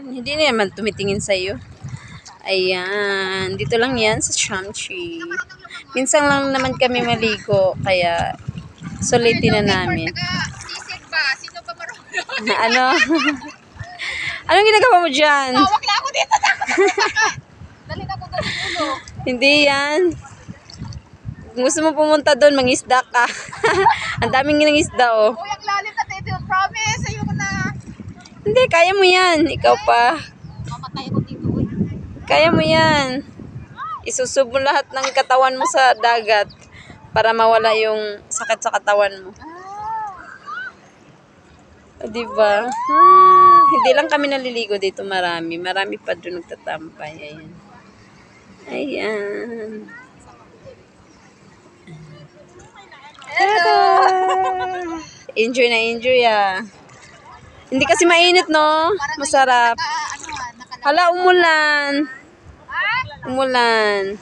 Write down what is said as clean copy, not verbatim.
Hindi naman tumitingin sa'yo. Ayan. Dito lang yan sa Shamshi. Minsan lang naman kami maligo. Kaya sulitin na namin. Sino ba marunong? Ano? Anong ginagawa mo dyan? Tawag na ako dito. Dali na ko doon ulo. Hindi yan. Kung gusto mo pumunta doon, mangisda ka. Ang daming isda, oh. Uy, ang lalim na dito. Promise. Ayoko na. Hindi, kaya mo yan. Ikaw pa. Mamatay ako dito. Uy. Kaya mo yan. Isusub mo lahat ng katawan mo sa dagat para mawala yung sakit sa katawan mo. Diba? Hindi lang kami naliligo dito, marami. Marami pa doon nagtatampay. Ayan. Ayan. Tada! Enjoy na enjoy, ah. Hindi kasi mainit, no? Masarap. Hala, umulan. Umulan.